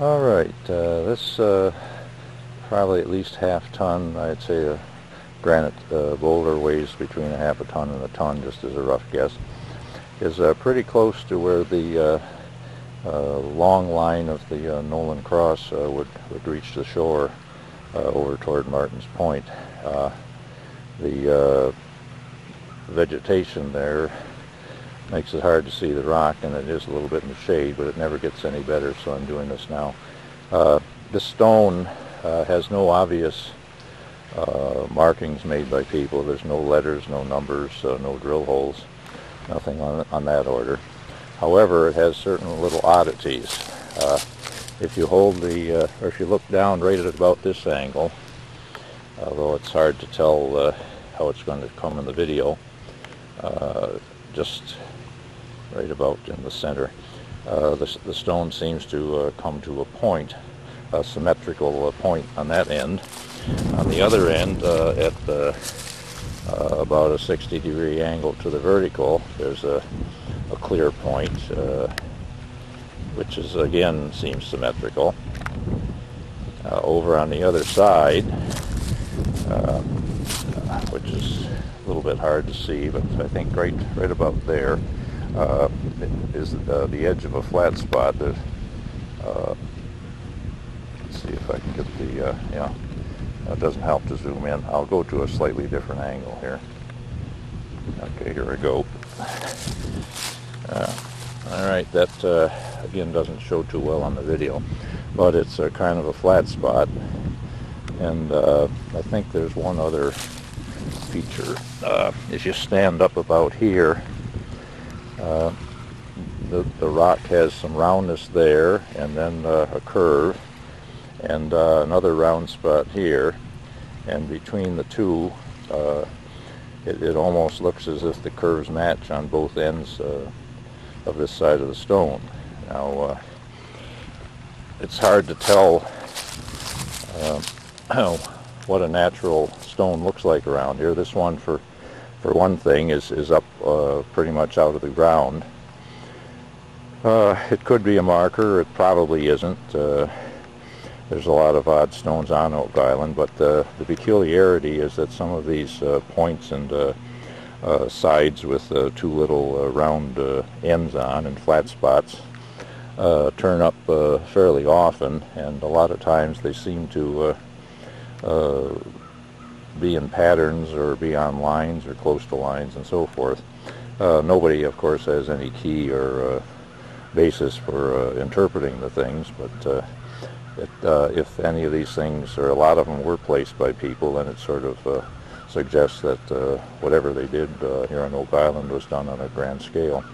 Alright, this probably at least half-ton. I'd say a granite boulder weighs between a half a ton and a ton, just as a rough guess. Is pretty close to where the long line of the Nolan Cross would reach the shore over toward Martin's Point. The vegetation there makes it hard to see the rock, and it is a little bit in the shade, but it never gets any better, so I'm doing this now. This stone has no obvious markings made by people. There's no letters, no numbers, no drill holes, nothing on that order. However, it has certain little oddities. If you hold the, or if you look down right at about this angle, although it's hard to tell how it's going to come in the video, just right about in the center, the stone seems to come to a point, a symmetrical point on that end. On the other end, at about a 60-degree angle to the vertical, there's a clear point, which is again seems symmetrical. Over on the other side, which is a little bit hard to see, but I think right about there is the edge of a flat spot. Let's see if I can get the yeah. It doesn't help to zoom in. I'll go to a slightly different angle here. Okay, here we go. Alright, that again doesn't show too well on the video, but it's a kind of a flat spot, and I think there's one other feature. If you stand up about here, the rock has some roundness there, and then a curve, and another round spot here, and between the two it almost looks as if the curves match on both ends of this side of the stone. Now it's hard to tell what a natural stone looks like around here. This one, for one thing, is up pretty much out of the ground. It could be a marker. It probably isn't. There's a lot of odd stones on Oak Island, but the peculiarity is that some of these points and sides with two little round ends on and flat spots turn up fairly often, and a lot of times they seem to be in patterns or be on lines or close to lines and so forth. Nobody, of course, has any key or basis for interpreting the things, but if any of these things, or a lot of them, were placed by people, then it sort of suggests that whatever they did here on Oak Island was done on a grand scale.